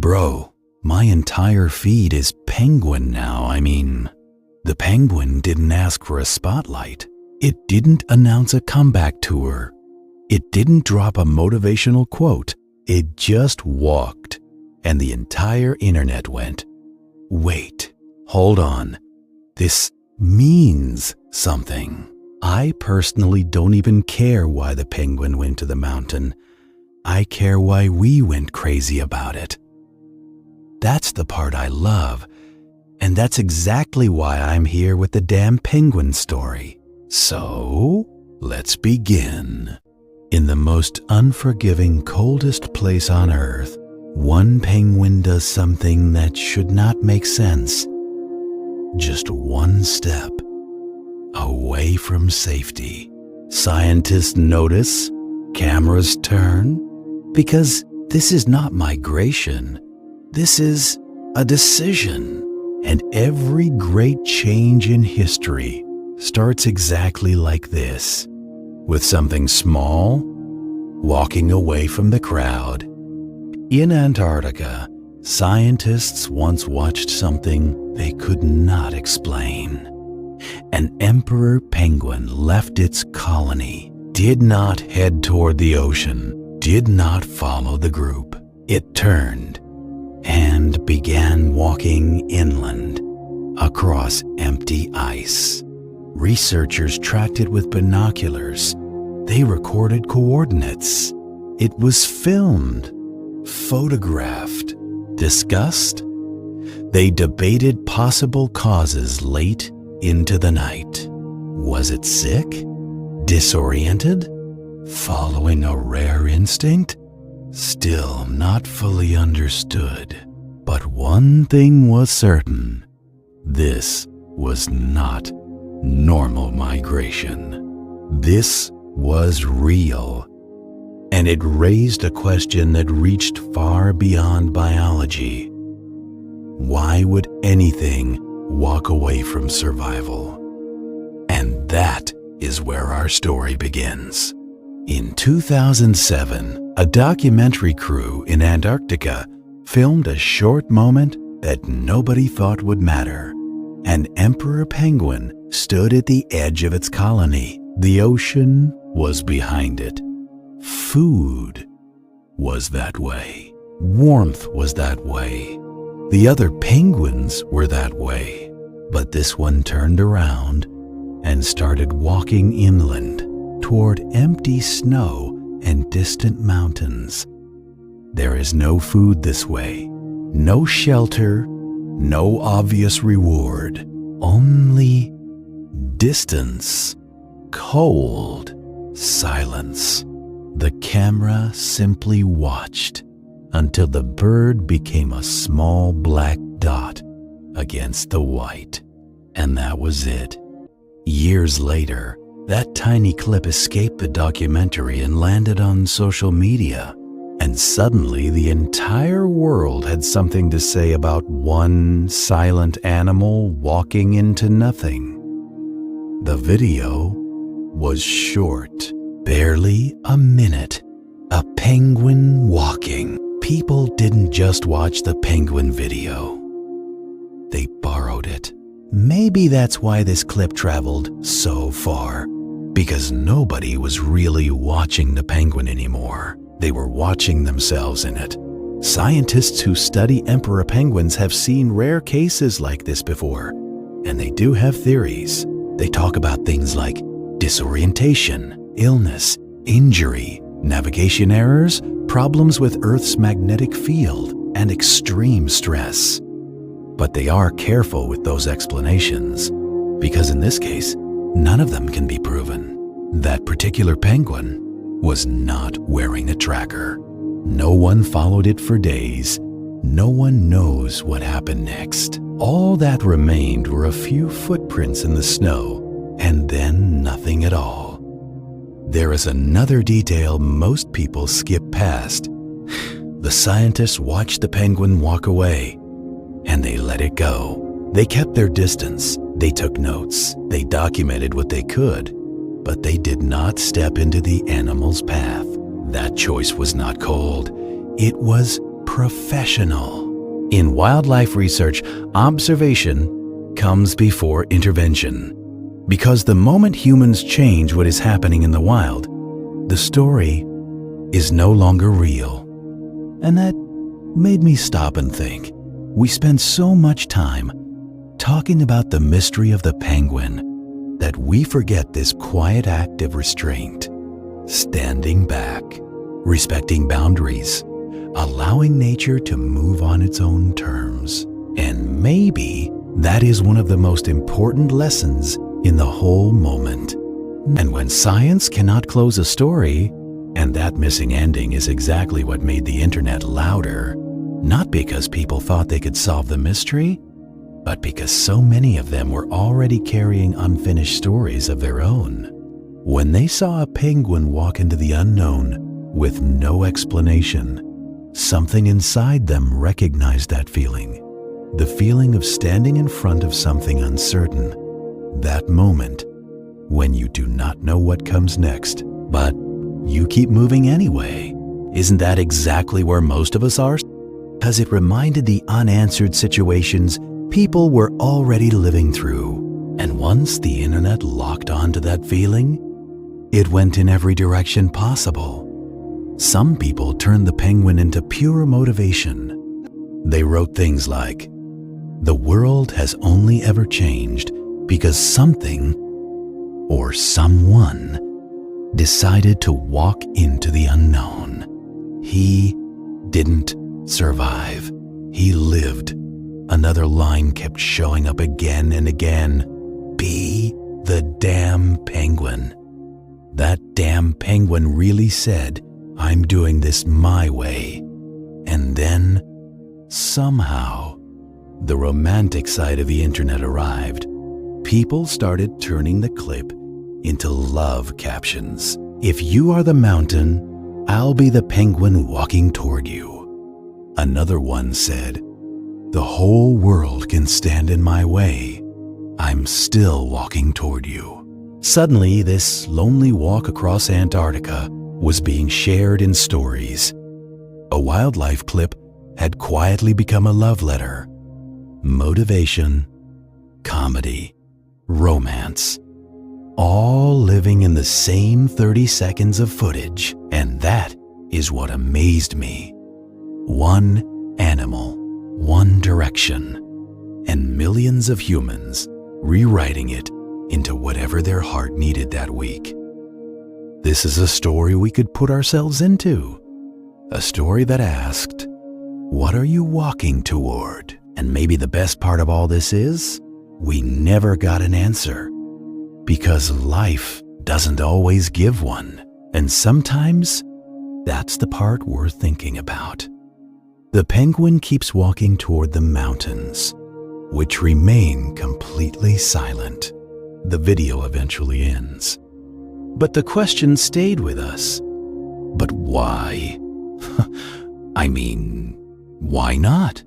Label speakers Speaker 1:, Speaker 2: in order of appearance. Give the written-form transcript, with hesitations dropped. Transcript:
Speaker 1: Bro, my entire feed is penguin now. I mean, the penguin didn't ask for a spotlight. It didn't announce a comeback tour. It didn't drop a motivational quote. It just walked, and the entire internet went, wait, hold on. This means something. I personally don't even care why the penguin went to the mountain. I care why we went crazy about it. That's the part I love, and that's exactly why I'm here with the damn penguin story. So, let's begin. In the most unforgiving, coldest place on Earth, one penguin does something that should not make sense. Just one step away from safety. Scientists notice, cameras turn, because this is not migration. This is a decision. And every great change in history starts exactly like this, with something small walking away from the crowd. In Antarctica, scientists once watched something they could not explain. An emperor penguin left its colony, did not head toward the ocean, did not follow the group. It turned and began walking inland across empty ice. Researchers tracked it with binoculars. They recorded coordinates. It was filmed, photographed, discussed. They debated possible causes late into the night. Was it sick? Disoriented? Following a rare instinct? Still not fully understood. But one thing was certain. This was not normal migration. This was real. And it raised a question that reached far beyond biology. Why would anything walk away from survival? And that is where our story begins. In 2007, a documentary crew in Antarctica filmed a short moment that nobody thought would matter. An emperor penguin stood at the edge of its colony. The ocean was behind it. Food was that way. Warmth was that way. The other penguins were that way. But this one turned around and started walking inland toward empty snow and distant mountains. There is no food this way, no shelter, no obvious reward, only distance, cold, silence. The camera simply watched until the bird became a small black dot against the white. And that was it. Years later, that tiny clip escaped the documentary and landed on social media. And suddenly the entire world had something to say about one silent animal walking into nothing. The video was short, barely a minute. A penguin walking. People didn't just watch the penguin video. They borrowed it. Maybe that's why this clip traveled so far, because nobody was really watching the penguin anymore. They were watching themselves in it. Scientists who study emperor penguins have seen rare cases like this before, and they do have theories. They talk about things like disorientation, illness, injury, navigation errors, problems with Earth's magnetic field, and extreme stress. But they are careful with those explanations, because in this case, none of them can be proven. That particular penguin was not wearing a tracker. No one followed it for days. No one knows what happened next. All that remained were a few footprints in the snow, and then nothing at all. There is another detail most people skip past. The scientists watched the penguin walk away, and they let it go. They kept their distance. They took notes. They documented what they could, but they did not step into the animal's path. That choice was not cold. It was professional. In wildlife research, observation comes before intervention. Because the moment humans change what is happening in the wild, the story is no longer real. And that made me stop and think. We spend so much time talking about the mystery of the penguin that we forget this quiet act of restraint, standing back, respecting boundaries, allowing nature to move on its own terms. And maybe that is one of the most important lessons in the whole moment. And when science cannot close a story, and that missing ending is exactly what made the internet louder, not because people thought they could solve the mystery, but because so many of them were already carrying unfinished stories of their own. When they saw a penguin walk into the unknown with no explanation, something inside them recognized that feeling, the feeling of standing in front of something uncertain, that moment when you do not know what comes next, but you keep moving anyway. Isn't that exactly where most of us are? Because it reminded the unanswered situations people were already living through. And once the internet locked onto that feeling, it went in every direction possible. Some people turned the penguin into pure motivation. They wrote things like, "The world has only ever changed because something or someone decided to walk into the unknown. He didn't survive. He lived." Another line kept showing up again and again. "Be the damn penguin." That damn penguin really said, "I'm doing this my way." And then, somehow, the romantic side of the internet arrived. People started turning the clip into love captions. "If you are the mountain, I'll be the penguin walking toward you." Another one said, "The whole world can stand in my way. I'm still walking toward you." Suddenly, this lonely walk across Antarctica was being shared in stories. A wildlife clip had quietly become a love letter. Motivation, comedy, romance, all living in the same 30 seconds of footage. And that is what amazed me. One animal, one direction, and millions of humans rewriting it into whatever their heart needed that week. This is a story we could put ourselves into. A story that asked, what are you walking toward? And maybe the best part of all this is, we never got an answer. Because life doesn't always give one. And sometimes, that's the part worth thinking about. The penguin keeps walking toward the mountains, which remain completely silent. The video eventually ends. But the question stayed with us. But why? I mean, why not?